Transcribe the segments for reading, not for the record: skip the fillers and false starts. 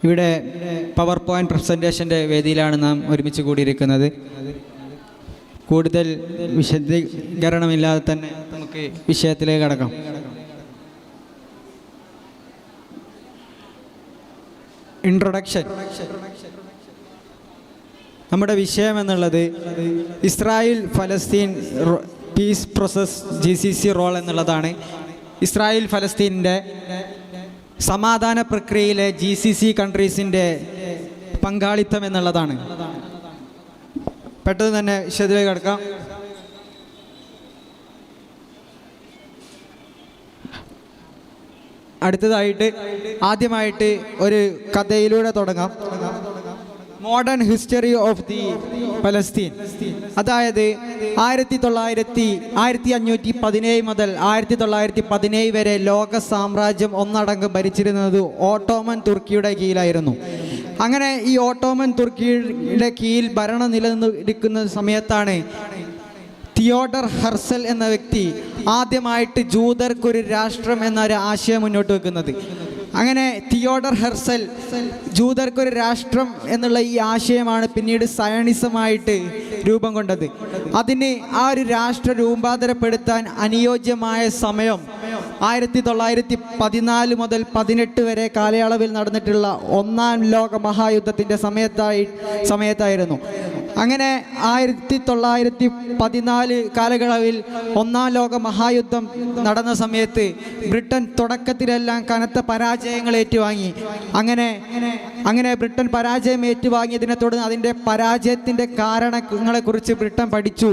ഇവിടെ power point പ്രസൻറ്റേഷൻ്റെ വേദിയിലാണ് നാം ഒരുമിച്ച് കൂടിയിരിക്കുന്നത്. കൂടുതൽ വിശദീകരണമില്ലാതെ തന്നെ നമുക്ക് വിഷയത്തിലേക്ക് കടക്കാം. ഇൻട്രൊഡക്ഷൻ. നമ്മുടെ വിഷയം എന്നുള്ളത് ഇസ്രായേൽ ഫലസ്തീൻ പീസ് പ്രോസസ് GCC റോൾ എന്നുള്ളതാണ്. ഇസ്രായേൽ ഫലസ്തീനിൻ്റെ സമാധാന പ്രക്രിയയിലെ GCC കൺട്രീസിൻ്റെ പങ്കാളിത്തം എന്നുള്ളതാണ്. പെട്ടെന്ന് തന്നെ വിഷയത്തിലേക്ക് കടക്കാം. അടുത്തതായിട്ട് ആദ്യമായിട്ട് ഒരു കഥയിലൂടെ തുടങ്ങാം. Modern history of the Palestine. അതായത് 1517 മുതൽ 1917 വരെ ലോക സാമ്രാജ്യം ഒന്നടങ്കം ഭരിച്ചിരുന്നത് ഓട്ടോമൻ തുർക്കിയുടെ കീഴിലായിരുന്നു. അങ്ങനെ ഈ ഓട്ടോമൻ തുർക്കിയുടെ കീഴിൽ ഭരണം നിലനിൽക്കുന്ന സമയത്താണ് തിയോഡർ ഹെർസൽ എന്ന വ്യക്തി ആദ്യമായിട്ട് ജൂതർക്കൊരു രാഷ്ട്രം എന്നൊരു ആശയം മുന്നോട്ട് വെക്കുന്നത്. അങ്ങനെ തിയോഡർ ഹെർസൽ ജൂതർക്കൊരു രാഷ്ട്രം എന്നുള്ള ഈ ആശയമാണ് പിന്നീട് സയണിസമായിട്ട് രൂപം കൊണ്ടത്. അതിന് ആ ഒരു രാഷ്ട്ര രൂപാന്തരപ്പെടുത്താൻ അനുയോജ്യമായ സമയം 1914 മുതൽ 18 വരെ കാലയളവിൽ നടന്നിട്ടുള്ള ഒന്നാം ലോക മഹായുദ്ധത്തിൻ്റെ സമയത്തായിരുന്നു. അങ്ങനെ 1914 കാലയളവിൽ ഒന്നാം ലോക മഹായുദ്ധം നടന്ന സമയത്ത് ബ്രിട്ടൻ തുടക്കത്തിലെല്ലാം കനത്ത പരാജയങ്ങൾ ഏറ്റുവാങ്ങി. അങ്ങനെ ബ്രിട്ടൻ പരാജയം ഏറ്റുവാങ്ങിയതിനെ തുടർന്ന് അതിൻ്റെ പരാജയത്തിൻ്റെ കാരണങ്ങളെക്കുറിച്ച് ബ്രിട്ടൻ പഠിച്ചു.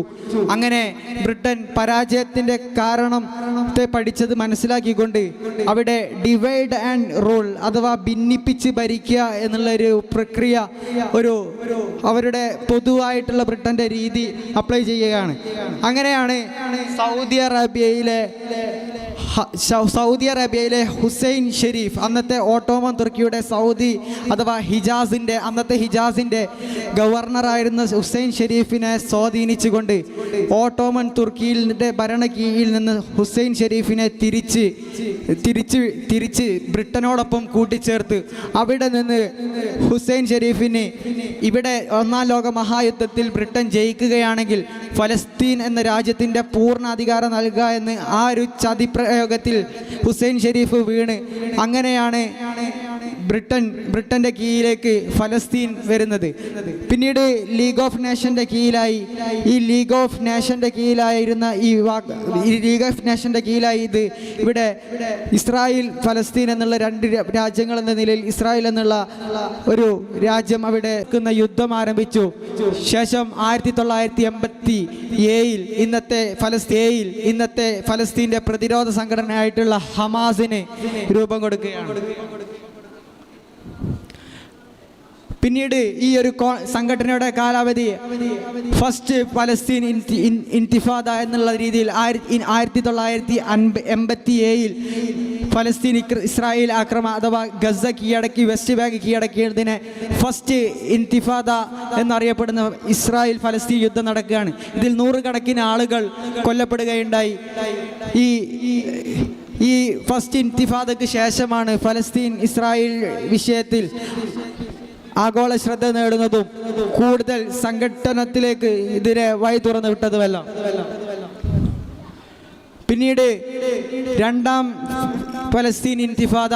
അങ്ങനെ ബ്രിട്ടൻ പരാജയത്തിൻ്റെ കാരണത്തെ പഠിച്ചത് മനസ്സിലാക്കിക്കൊണ്ട് അവിടെ ഡിവൈഡ് ആൻഡ് റൂൾ അഥവാ ഭിന്നിപ്പിച്ച് ഭരിക്കുക എന്നുള്ളൊരു പ്രക്രിയ അവരുടെ പൊതുവായിട്ടുള്ള ബ്രിട്ടൻ്റെ രീതി അപ്ലൈ ചെയ്യുകയാണ്. അങ്ങനെയാണ് സൗദി അറേബ്യയിലെ ഹുസൈൻ ഷെരീഫ്, അന്നത്തെ ഓട്ടോമൻ തുർക്കിയുടെ സൗദി അഥവാ അന്നത്തെ ഹിജാസിൻ്റെ ഗവർണറായിരുന്ന ഹുസൈൻ ഷെരീഫിനെ സ്വാധീനിച്ചുകൊണ്ട് ഓട്ടോമൻ തുർക്കിയുടെ ഭരണ കീഴിൽ നിന്ന് ഹുസൈൻ ഷെരീഫിനെ തിരിച്ച് ബ്രിട്ടനോടൊപ്പം കൂട്ടിച്ചേർത്ത് അവിടെ നിന്ന് ഹുസൈൻ ഷെരീഫിന് ഇവിടെ ഒന്നാം ലോക മഹായുദ്ധത്തിൽ ബ്രിട്ടൻ ജയിക്കുകയാണെങ്കിൽ ഫലസ്തീൻ എന്ന രാജ്യത്തിൻ്റെ പൂർണ്ണ അധികാരം നൽകുക എന്ന് ആ ഒരു ചതിപ്രയോഗത്തിൽ ഹുസൈൻ ഷെരീഫ് വീണ് അങ്ങനെയാണ് ബ്രിട്ടൻ്റെ കീഴിലേക്ക് ഫലസ്തീൻ വരുന്നത്. പിന്നീട് ലീഗ് ഓഫ് നേഷൻ്റെ കീഴിലായി ഇവിടെ ഇസ്രായേൽ ഫലസ്തീൻ എന്നുള്ള രണ്ട് രാജ്യങ്ങൾ എന്ന നിലയിൽ ഇസ്രായേൽ എന്നുള്ള ഒരു രാജ്യം അവിടെ യുദ്ധം ആരംഭിച്ചു. ശേഷം 1987 ഇന്നത്തെ ഫലസ്തീൻ്റെ പ്രതിരോധ സംഘടനയായിട്ടുള്ള ഹമാസിന് രൂപം കൊടുക്കുകയാണ്. പിന്നീട് ഈ ഒരു സംഘടനയുടെ കാലാവധി ഫസ്റ്റ് പലസ്തീൻ ഇൻതിഫാദ എന്നുള്ള രീതിയിൽ 1987 ഫലസ്തീൻ ഇസ്രായേൽ ആക്രമണം അഥവാ ഗസ കീഴടക്കി വെസ്റ്റ് ബാങ്ക് കീഴടക്കിയതിനെ ഫസ്റ്റ് ഇൻതിഫാദ എന്നറിയപ്പെടുന്ന ഇസ്രായേൽ ഫലസ്തീൻ യുദ്ധം നടക്കുകയാണ്. ഇതിൽ 100 കണക്കിന് ആളുകൾ കൊല്ലപ്പെടുകയുണ്ടായി. ഈ ഫസ്റ്റ് ഇൻതിഫാദയ്ക്ക് ശേഷമാണ് ഫലസ്തീൻ ഇസ്രായേൽ വിഷയത്തിൽ ആഗോള ശ്രദ്ധ നേടുന്നതും കൂടുതൽ സംഘട്ടനത്തിലേക്ക് ഇതിനെ വഴി തുറന്നു വിട്ടതുമെല്ലാം. പിന്നീട് രണ്ടാം ഫലസ്തീൻ ഇൻതിഫാദ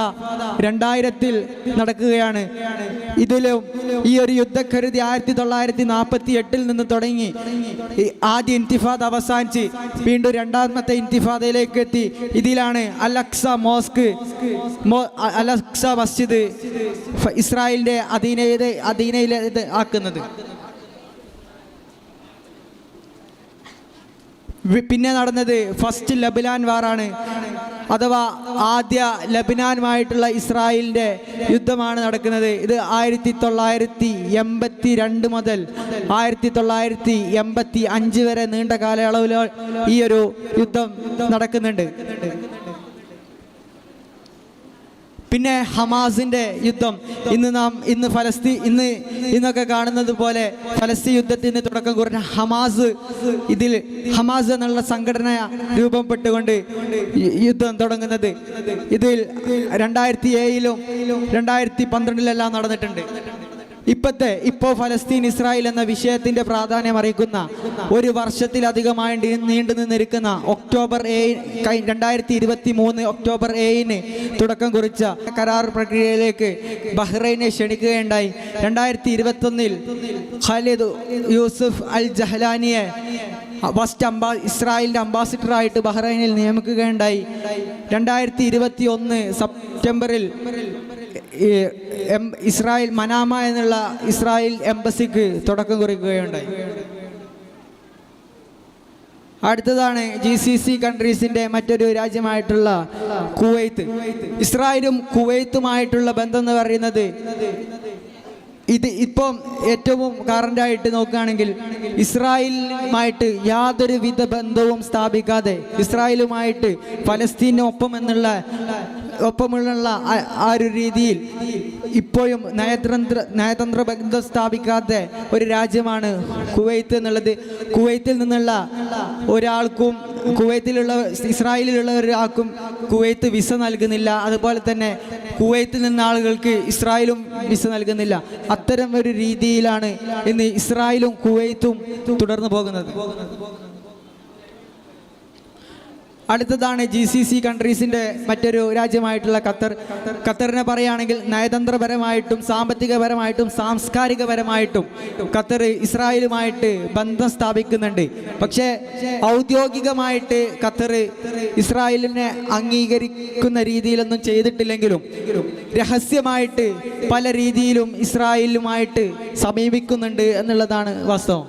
2000 നടക്കുകയാണ്. ഇതിലും ഈ ഒരു യുദ്ധക്കരുതി 1948 നിന്ന് തുടങ്ങി ആദ്യ ഇൻതിഫാദ അവസാനിച്ച് വീണ്ടും രണ്ടാമത്തെ ഇൻതിഫാദയിലേക്ക് എത്തി. ഇതിലാണ് അൽ-അഖ്സ മസ്ജിദ് ഇസ്രായേലിൻ്റെ അധീനയിൽ ആക്കുന്നത്. പിന്നെ നടന്നത് ഫസ്റ്റ് ലബനാൻ വാറാണ് അഥവാ ആദ്യ ലബനാനുമായിട്ടുള്ള ഇസ്രായേലിൻ്റെ യുദ്ധമാണ് നടക്കുന്നത്. ഇത് 1982 മുതൽ 1985 വരെ നീണ്ട കാലയളവിൽ ഈ ഒരു യുദ്ധം നടക്കുന്നുണ്ട്. പിന്നെ ഹമാസിൻ്റെ യുദ്ധം ഇന്നൊക്കെ കാണുന്നത് പോലെ ഫലസ്തീൻ യുദ്ധത്തിന് തുടക്കം കുറിച്ച ഹമാസ് എന്നുള്ള സംഘടന രൂപപ്പെട്ടുകൊണ്ട് യുദ്ധം തുടങ്ങുന്നത്. ഇതിൽ 2007 2012 നടന്നിട്ടുണ്ട്. ഇപ്പോൾ ഫലസ്തീൻ ഇസ്രായേൽ എന്ന വിഷയത്തിന്റെ പ്രാധാന്യം അറിയിക്കുന്ന ഒരു വർഷത്തിലധികമായി നീണ്ടു നിന്നിരിക്കുന്ന ഒക്ടോബർ 2023 ഒക്ടോബർ 7 തുടക്കം കുറിച്ച കരാർ പ്രക്രിയയിലേക്ക് ബഹ്റൈനെ ക്ഷണിക്കുകയുണ്ടായി. 2021 ഖാലിദ് യൂസുഫ് അൽ ജഹ്ലാനിയെ ഇസ്രായേലിന്റെ അംബാസിഡറായിട്ട് ബഹ്റൈനിൽ നിയമിക്കുകയുണ്ടായി. 2021 സെപ്റ്റംബറിൽ ഇസ്രായേൽ മനാമ എന്നുള്ള ഇസ്രായേൽ എംബസിക്ക് തുടക്കം കുറിക്കുകയുണ്ടായി. അടുത്തതാണ് GCC കൺട്രീസിന്റെ മറ്റൊരു രാജ്യമായിട്ടുള്ള കുവൈത്ത്. ഇസ്രായേലും കുവൈത്തുമായിട്ടുള്ള ബന്ധം എന്ന് പറയുന്നത് ഇത് ഇപ്പം ഏറ്റവും കറണ്ടായിട്ട് നോക്കുകയാണെങ്കിൽ ഇസ്രായേലുമായിട്ട് യാതൊരു വിധ ബന്ധവും സ്ഥാപിക്കാതെ ഇസ്രായേലുമായിട്ട് ഫലസ്തീനൊപ്പമുള്ള ആ ഒരു രീതിയിൽ ഇപ്പോഴും നയതന്ത്ര ബന്ധം സ്ഥാപിക്കാത്ത ഒരു രാജ്യമാണ് കുവൈത്ത് എന്നുള്ളത്. കുവൈത്തിൽ നിന്നുള്ള ഒരാൾക്കും ഇസ്രായേലിലുള്ള ഒരാൾക്കും കുവൈത്ത് വിസ നൽകുന്നില്ല. അതുപോലെ തന്നെ കുവൈത്തിൽ നിന്ന ആളുകൾക്ക് ഇസ്രായേലും വിസ നൽകുന്നില്ല. അത്തരം ഒരു രീതിയിലാണ് ഇന്ന് ഇസ്രായേലും കുവൈത്തും തുടർന്നു പോകുന്നത്. അടുത്തതാണ് GCC കൺട്രീസിൻ്റെ മറ്റൊരു രാജ്യമായിട്ടുള്ള ഖത്തറിനെ പറയുകയാണെങ്കിൽ നയതന്ത്രപരമായിട്ടും സാമ്പത്തികപരമായിട്ടും സാംസ്കാരികപരമായിട്ടും ഖത്തർ ഇസ്രായേലുമായിട്ട് ബന്ധം സ്ഥാപിക്കുന്നുണ്ട്. പക്ഷേ ഔദ്യോഗികമായിട്ട് ഖത്തർ ഇസ്രായേലിനെ അംഗീകരിക്കുന്ന രീതിയിലൊന്നും ചെയ്തിട്ടില്ലെങ്കിലും രഹസ്യമായിട്ട് പല രീതിയിലും ഇസ്രായേലുമായിട്ട് സമീപിക്കുന്നുണ്ട് എന്നുള്ളതാണ് വാസ്തവം.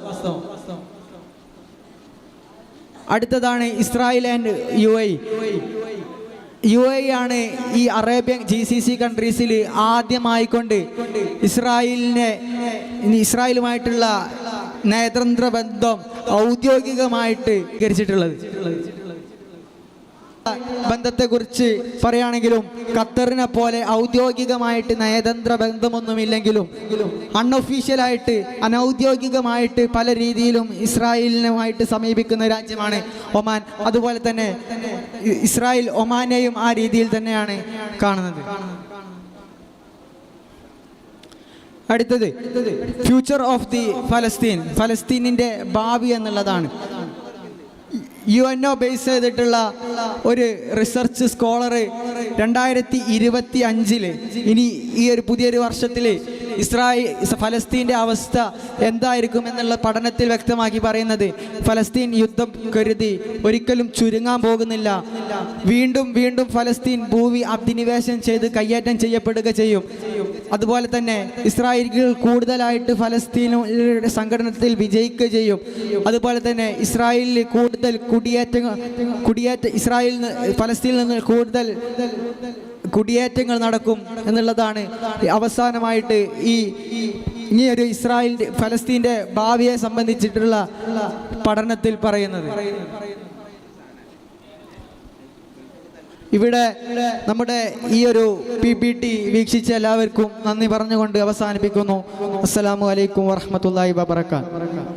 അടുത്തതാണ് ഇസ്രായേൽ ആൻഡ് UAE ആണ് ഈ അറേബ്യൻ GCC കൺട്രീസിൽ ആദ്യമായിക്കൊണ്ട് ഇസ്രായേലുമായിട്ടുള്ള നയതന്ത്ര ബന്ധം ഔദ്യോഗികമായിട്ട് സ്വീകരിച്ചിട്ടുള്ളത്. ബന്ധത്തെക്കുറിച്ച് പറയുകയാണെങ്കിലും ഖത്തറിനെ പോലെ ഔദ്യോഗികമായിട്ട് നയതന്ത്ര ബന്ധമൊന്നുമില്ലെങ്കിലും അൺഒഫീഷ്യലായിട്ട് അനൗദ്യോഗികമായിട്ട് പല രീതിയിലും ഇസ്രായേലിനുമായിട്ട് സമീപിക്കുന്ന രാജ്യമാണ് ഒമാൻ. അതുപോലെ തന്നെ ഇസ്രായേൽ ഒമാനെയും ആ രീതിയിൽ തന്നെയാണ് കാണുന്നത്. അടുത്തത് ഫ്യൂച്ചർ ഓഫ് ദി ഫലസ്തീനിൻ്റെ ഭാവി എന്നുള്ളതാണ്. UNO ബേസ് ചെയ്തിട്ടുള്ള ഒരു റിസർച്ച് സ്കോളർ 2025 ഇനി ഈ ഒരു പുതിയൊരു വർഷത്തിൽ ഫലസ്തീൻ്റെ അവസ്ഥ എന്തായിരിക്കും എന്നുള്ള പഠനത്തിൽ വ്യക്തമാക്കി പറയുന്നത് ഫലസ്തീൻ യുദ്ധം കരുതി ഒരിക്കലും ചുരുങ്ങാൻ പോകുന്നില്ല. വീണ്ടും വീണ്ടും ഫലസ്തീൻ ഭൂമി അധിനിവേശം ചെയ്ത് കയ്യേറ്റം ചെയ്യപ്പെടുക ചെയ്യും. അതുപോലെ തന്നെ ഇസ്രായേലികൾ കൂടുതലായിട്ട് ഫലസ്തീനുകളുടെ സംഘടനത്തിൽ വിജയിക്കുക ചെയ്യും. അതുപോലെ തന്നെ ഇസ്രായേലിൽ കൂടുതൽ ഫലസ്തീനിൽ നിന്ന് കൂടുതൽ കുടിയേറ്റങ്ങൾ നടക്കും എന്നുള്ളതാണ് അവസാനമായിട്ട് ഈ ഒരു ഫലസ്തീൻ്റെ ഭാവിയെ സംബന്ധിച്ചിട്ടുള്ള പഠനത്തിൽ പറയുന്നത്. ഇവിടെ നമ്മുടെ ഈ ഒരു PPT വീക്ഷിച്ച എല്ലാവർക്കും നന്ദി പറഞ്ഞുകൊണ്ട് അവസാനിപ്പിക്കുന്നു. അസ്സലാമു അലൈക്കും വറഹ്മത്തുള്ളാഹി വബറകാതുഹു.